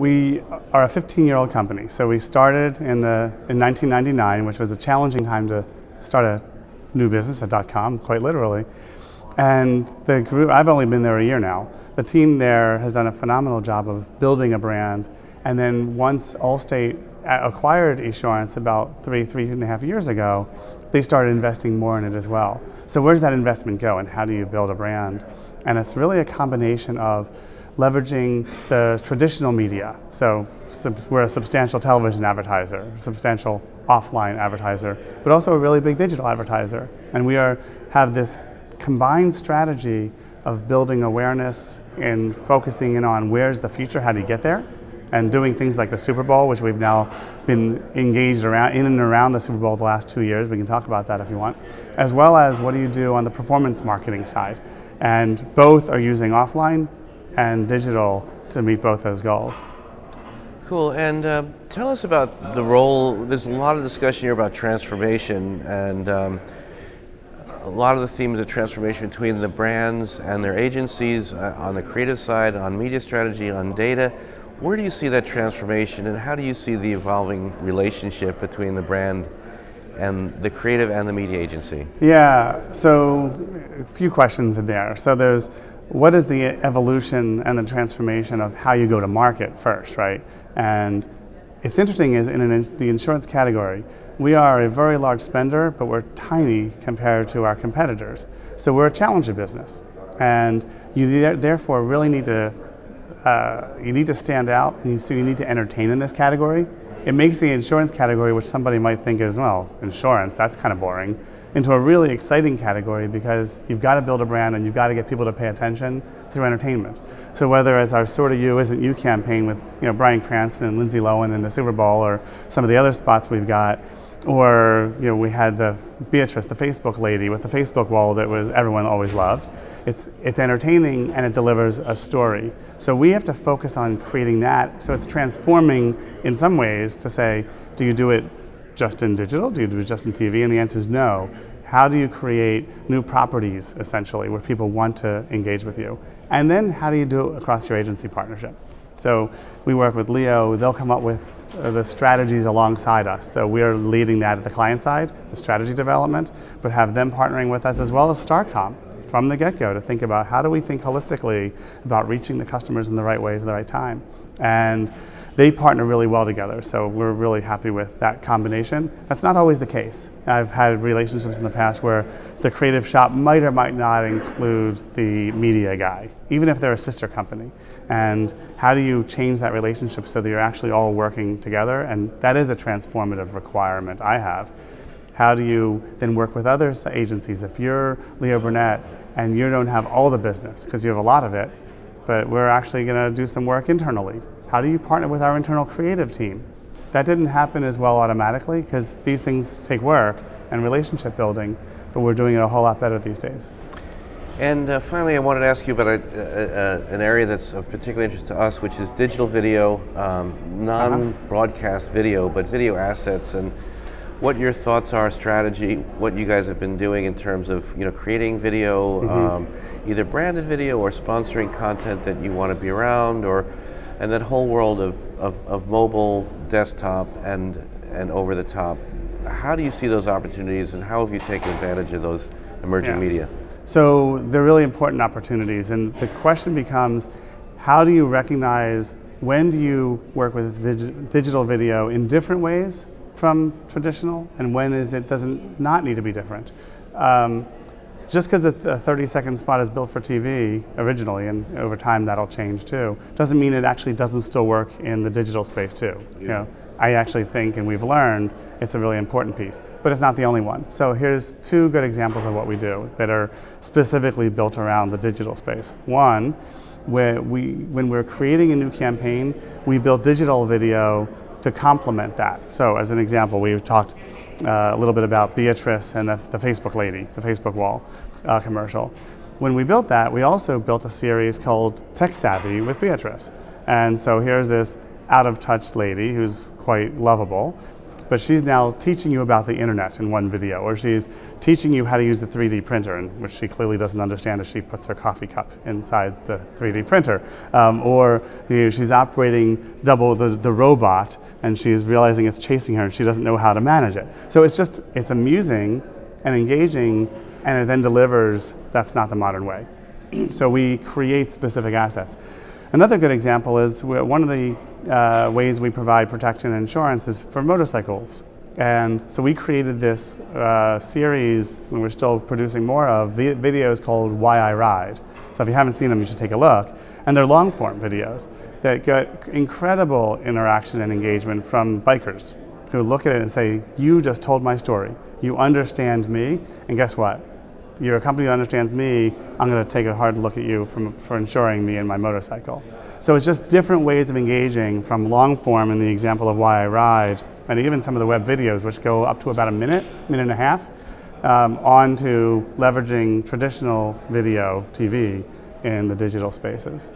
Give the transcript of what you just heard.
we are a 15-year-old company. So we started in 1999, which was a challenging time to start a new business at .com, quite literally. And the group, I've only been there a year now. The team there has done a phenomenal job of building a brand. And then once Allstate acquired Esurance about three and a half years ago, they started investing more in it as well. So where does that investment go, and how do you build a brand? And it's really a combination of leveraging the traditional media. So we're a substantial television advertiser, substantial offline advertiser, but also a really big digital advertiser. And we have this combined strategy of building awareness and focusing in on where's the future, how do you get there, and doing things like the Super Bowl, which we've now been engaged in and around the Super Bowl the last 2 years. We can talk about that if you want. As well as what do you do on the performance marketing side. And both are using offline and digital to meet both those goals. Cool, and tell us about the role. There's a lot of discussion here about transformation, and a lot of the themes of transformation between the brands and their agencies on the creative side, on media strategy, on data. Where do you see that transformation, and how do you see the evolving relationship between the brand and the creative and the media agency? Yeah, so a few questions in there. So there's what is the evolution and the transformation of how you go to market first, right? And it's interesting is in the insurance category, we are a very large spender, but we're tiny compared to our competitors. So we're a challenger business, and you therefore really need to stand out, and so you need to entertain in this category. It makes the insurance category, which somebody might think is, well, insurance, that's kind of boring, into a really exciting category because you've got to build a brand and you've got to get people to pay attention through entertainment. So whether it's our Sorta You Isn't You campaign with Bryan Cranston and Lindsay Lohan in the Super Bowl, or some of the other spots we've got, or we had the Beatrice, the Facebook lady with the Facebook wall that everyone always loved. It's entertaining and it delivers a story. So we have to focus on creating that. So it's transforming in some ways to say, do you do it just in digital? Do you do it just in TV? And the answer is no. How do you create new properties, essentially, where people want to engage with you? And then how do you do it across your agency partnership? So we work with Leo. They'll come up with the strategies alongside us. So we are leading that at the client side, the strategy development, but have them partnering with us as well as Starcom from the get-go to think about how do we think holistically about reaching the customers in the right way at the right time. And they partner really well together, so we're really happy with that combination. That's not always the case. I've had relationships in the past where the creative shop might or might not include the media guy, even if they're a sister company. And how do you change that relationship so that you're actually all working together? And that is a transformative requirement I have. How do you then work with other agencies? If you're Leo Burnett and you don't have all the business, because you have a lot of it, but we're actually going to do some work internally. How do you partner with our internal creative team? That didn't happen as well automatically because these things take work and relationship building, but we're doing it a whole lot better these days. And finally, I wanted to ask you about an area that's of particular interest to us, which is digital video, non-broadcast video, but video assets, and what your thoughts are, strategy, what you guys have been doing in terms of creating video, either branded video or sponsoring content that you want to be around, and that whole world of mobile, desktop, and over the top. How do you see those opportunities, and how have you taken advantage of those emerging media? So they're really important opportunities, and the question becomes, how do you recognize when do you work with digital video in different ways from traditional, and when does it not need to be different? Just because a 30-second spot is built for TV originally, and over time that'll change too, doesn't mean it actually doesn't still work in the digital space too. Yeah. I actually think, and we've learned, it's a really important piece, but it's not the only one. So here's two good examples of what we do that are specifically built around the digital space. One, when we're creating a new campaign, we build digital video to complement that. So as an example, we've talked a little bit about Beatrice and the Facebook lady, the Facebook wall commercial. When we built that, we also built a series called Tech Savvy with Beatrice. And so here's this out-of-touch lady who's quite lovable, but she's now teaching you about the internet in one video, or she's teaching you how to use the 3D printer, which she clearly doesn't understand as she puts her coffee cup inside the 3D printer. Or she's operating the robot, and she's realizing it's chasing her and she doesn't know how to manage it. So it's amusing and engaging, and it then delivers. That's not the modern way. So we create specific assets. Another good example is one of the ways we provide protection and insurance is for motorcycles. And so we created this series, and we're still producing more of videos called Why I Ride. So if you haven't seen them, you should take a look. And they're long form videos that get incredible interaction and engagement from bikers who look at it and say, you just told my story. You understand me, and guess what? You're a company that understands me. I'm going to take a hard look at you for insuring me and my motorcycle. So it's just different ways of engaging, from long form in the example of Why I Ride, and even some of the web videos, which go up to about a minute and a half, on to leveraging traditional video TV in the digital spaces.